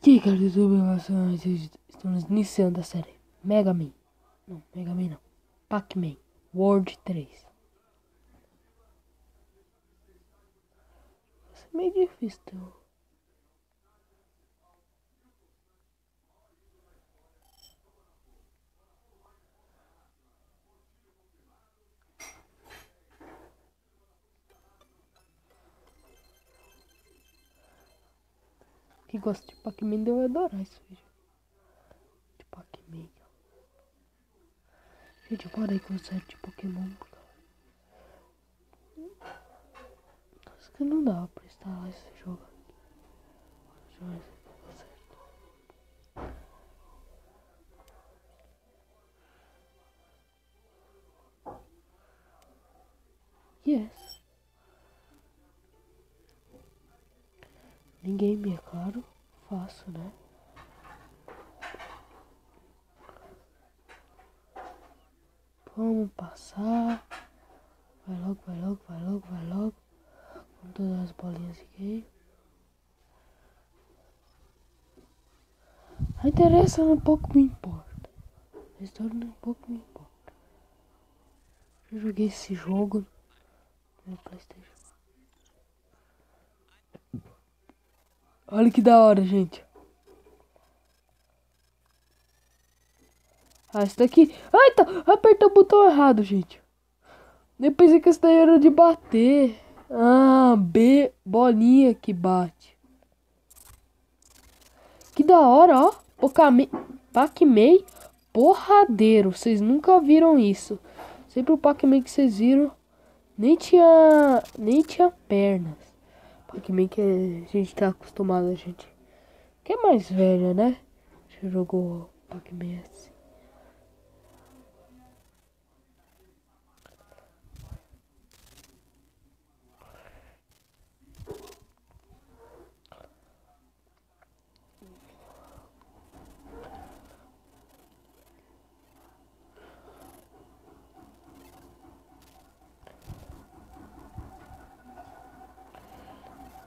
E aí, cara do YouTube, estamos iniciando a série Mega Man. Não, Mega Man não. Pac-Man World 3. Vai ser meio difícil, então. Quem gosta de Pac-Man deve adorar isso vídeo. De Pac-Man. Gente, eu parei com o série de Pokémon. Acho que não dá pra instalar esse jogo. Deixa eu ver se tá certo. Yes. Ninguém me é claro. Fácil, né? Vamos passar. Vai logo, vai logo, vai logo, vai logo. Com todas as bolinhas aqui. A interessa um pouco me importa. A história um pouco me importa. Eu joguei esse jogo no PlayStation. Olha que da hora, gente. Ah, esse daqui. Ai, tá. Apertei o botão errado, gente. Eu pensei que esse daí era de bater. Ah, B, bolinha que bate. Que da hora, ó. Pac-Man porradeiro. Vocês nunca viram isso. Sempre o Pac-Man que vocês viram nem tinha pernas. Pac-Man que a gente tá acostumado, a gente. Que é mais velha, né? Já jogou Pac-Man assim.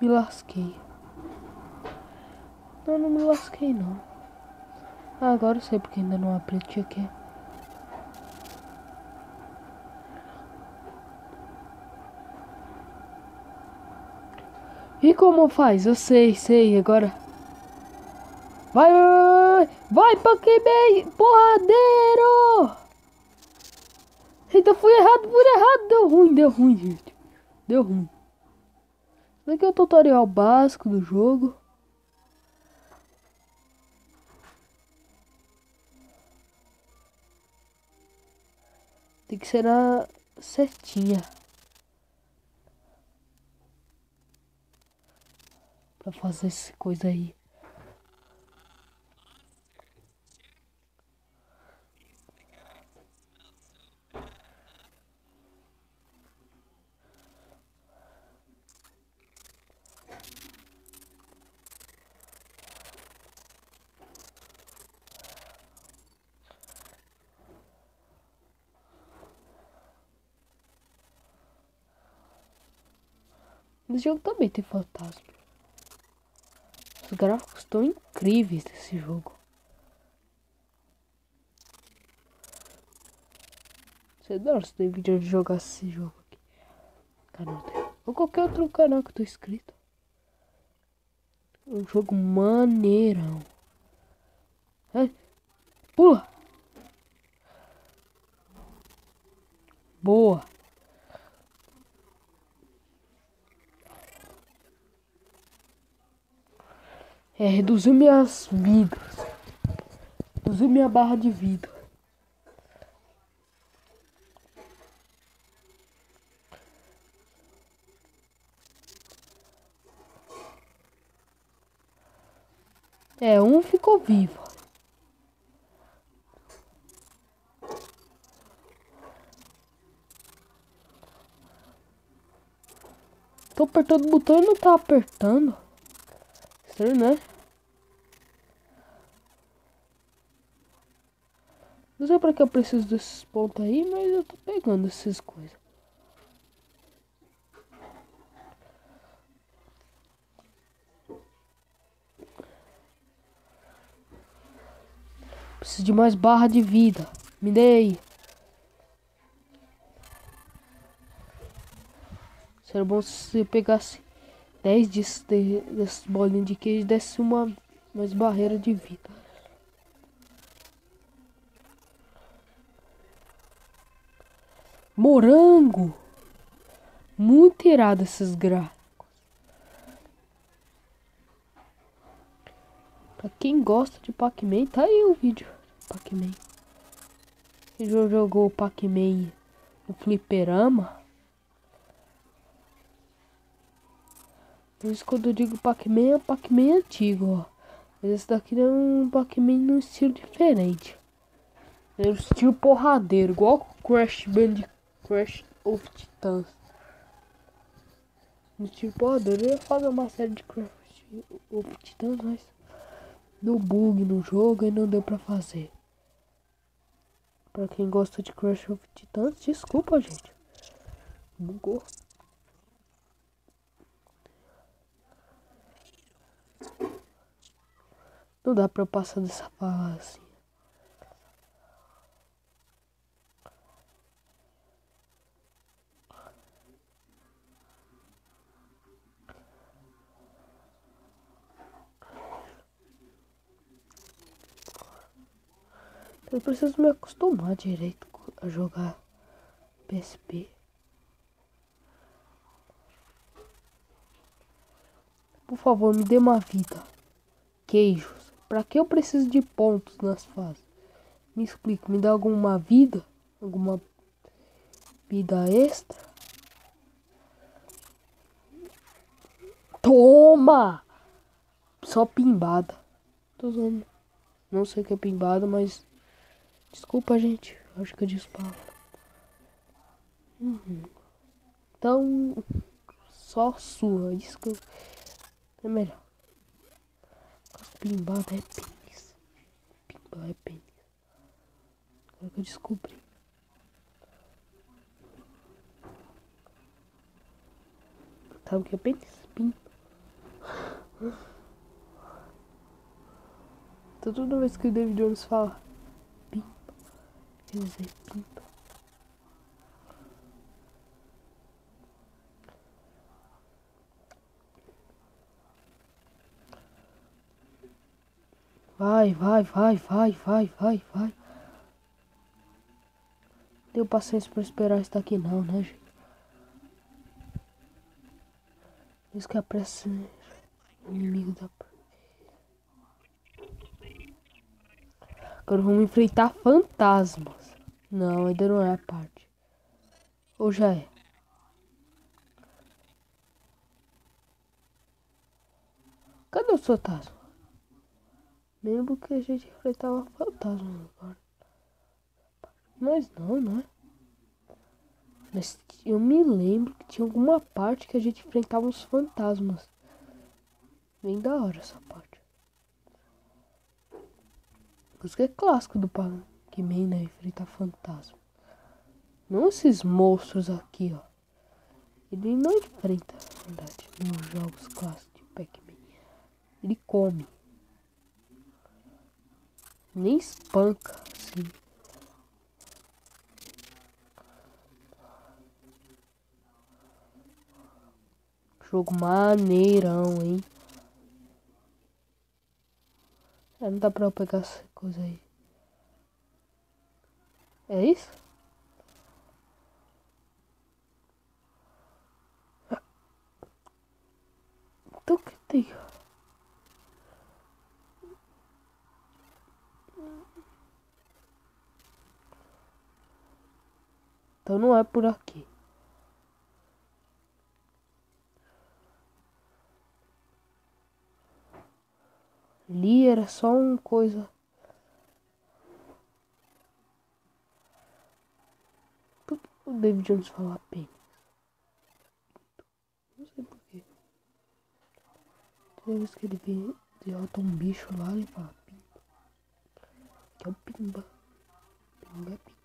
Me lasquei. Não me lasquei não. Ah, agora eu sei porque ainda não aprendi aqui. E como faz? Eu sei, agora. Vai, Pac-Man, porradeiro! Eita, fui errado, deu ruim, gente. Deu ruim. Isso aqui é o tutorial básico do jogo. Tem que ser na setinha. Pra fazer essa coisa aí. Esse jogo também tem fantasma. Os gráficos estão incríveis desse jogo. Você adora se tem vídeo de jogar esse jogo aqui. Canal dele. Ou qualquer outro canal que eu tô inscrito. Um jogo maneirão. Ai, pula! Boa! Reduziu minhas vidas. Reduziu minha barra de vida. Um ficou vivo. Tô apertando o botão e não tá apertando. Estranho, né? Não sei pra que eu preciso desses pontos aí, mas eu tô pegando essas coisas. Preciso de mais barra de vida. Me dê aí. Seria bom se você pegasse 10 dessas bolinhas de queijo e desse mais barreira de vida. Morango! Muito irado esses gráficos. Pra quem gosta de Pac-Man, tá aí o vídeo. Pac-Man. Quem já jogou Pac-Man no fliperama? Por isso quando eu digo Pac-Man, é Pac-Man antigo, ó. Mas esse daqui é um Pac-Man num estilo diferente. É um estilo porradeiro, igual Crash Bandicoot, Crash of Titans. No estilo porradeiro, eu ia fazer uma série de Crash of Titans, mas deu bug no jogo e não deu pra fazer. Pra quem gosta de Crash of Titans, desculpa, gente. Bugou. Não dá pra eu passar dessa fase. Eu preciso me acostumar direito a jogar PSP. Por favor, me dê uma vida. Queijos. Pra que eu preciso de pontos nas fases? Me explica, me dá alguma vida? Alguma vida extra? Toma! Só pimbada. Tô usando. Não sei o que é pimbada, mas... Desculpa, gente. Acho que eu disse palavra. Então... Só sua. Isso que é melhor. Pimbada é pênis. Pimbada é pênis. Agora que eu descobri. Sabe o que é pênis? Pimba. Então toda vez que o David Jones fala pimba, quer dizer pimba. Vai, vai, vai, vai, vai, vai, vai. Deu paciência pra esperar isso daqui não, né, gente? Isso que a pressa é inimigo da pressa. Agora vamos enfrentar fantasmas. Não, ainda não é a parte. Ou já é? Cadê o fantasma? Lembro que a gente enfrentava fantasmas agora. Mas não, não é? Mas eu me lembro que tinha alguma parte que a gente enfrentava os fantasmas. Bem da hora essa parte. Isso que é clássico do Pac-Man, né? Enfrentar fantasma. Não esses monstros aqui, ó. Ele não enfrenta, na verdade, nos jogos clássicos de Pac-Man. Ele come. Nem espanca, assim. Jogo maneirão, hein? Não dá pra eu pegar essa coisa aí. É isso? Então o que tem? Então não é por aqui. Ali era só uma coisa. Por que o David Jones fala pênis? Não sei porquê. Toda vez que ele vê, derrota um bicho lá, ele fala pimba. Que é o pimba. Pimba é pimba.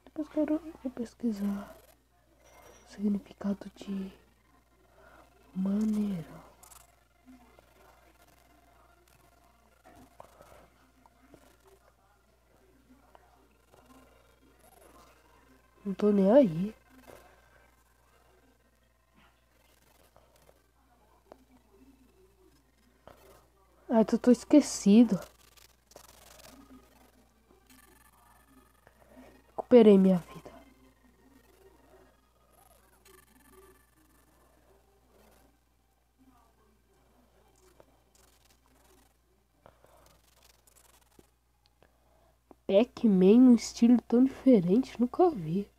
Depois vou pesquisar o significado de maneiro. Não tô nem aí. Ai, tô esquecido. Recuperei minha vida. Pac-Man num estilo tão diferente, nunca vi.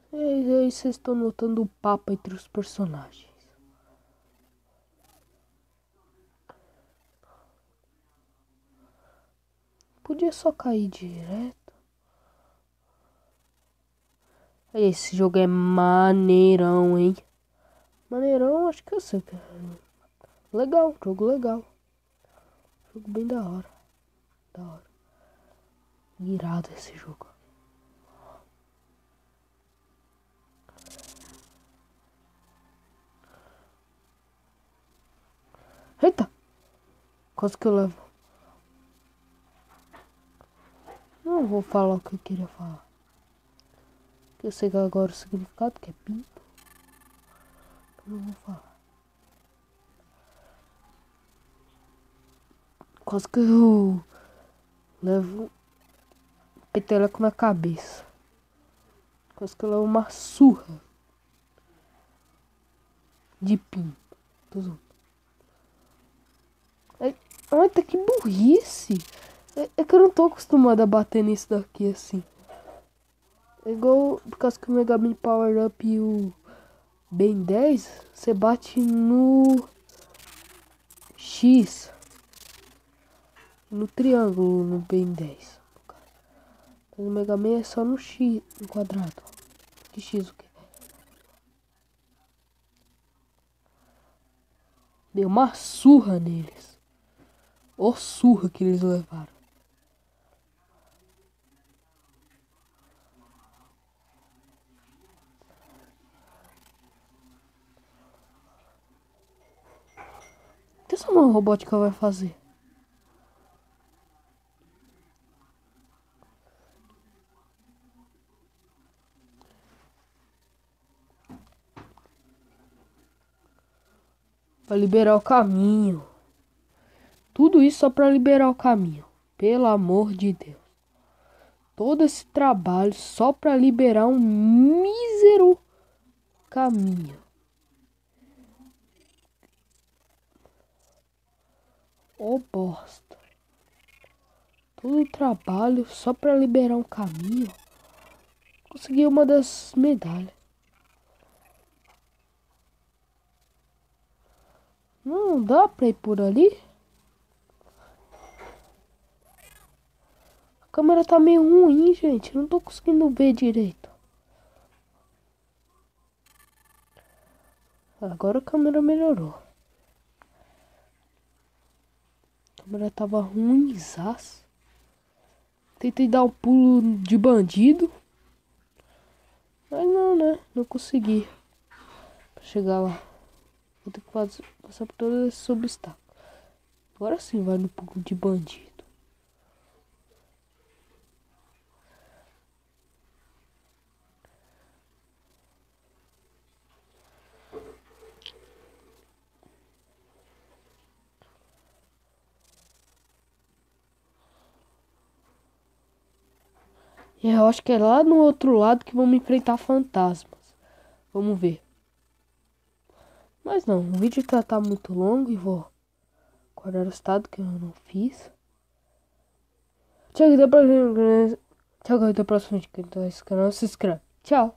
E aí vocês estão notando o papo entre os personagens. Podia só cair direto. Esse jogo é maneirão, hein? Maneirão, acho que eu sei. Legal, jogo legal. Jogo bem da hora. Da hora. Irado esse jogo. Eita! Quase que eu levo. Não vou falar o que eu queria falar. Porque eu sei que agora o significado que é pinto. Não vou falar. Quase que eu levo peteleco na cabeça. Quase que eu levo uma surra de pinto. Eita, que burrice. É que eu não tô acostumado a bater nisso daqui assim. É igual por causa que o Mega Man Power Up e o Ben 10, você bate no X. No triângulo no Ben 10. Mas o Mega Man é só no X, no quadrado. Que X o quê? Deu uma surra neles. Ó surra que eles levaram. O que essa mão robótica vai fazer? Vai liberar o caminho. Tudo isso só para liberar o caminho. Pelo amor de Deus. Todo esse trabalho só para liberar um mísero caminho. Ô bosta. Todo o trabalho só para liberar um caminho. Consegui uma das medalhas. Não dá pra ir por ali? A câmera tá meio ruim, gente. Não tô conseguindo ver direito. Agora a câmera melhorou. A câmera tava ruimzaço. Tentei dar um pulo de bandido. Mas não, né? Não consegui. Pra chegar lá. Vou ter que passar por todos esses obstáculos. Agora sim vai no pulo de bandido. E eu acho que é lá no outro lado que vamos enfrentar fantasmas. Vamos ver. Mas não, o vídeo tá muito longo e vou guardar o estado que eu não fiz. Tchau, até a próxima. Tchau, até a próxima. Então, esse canal se inscreve. Tchau.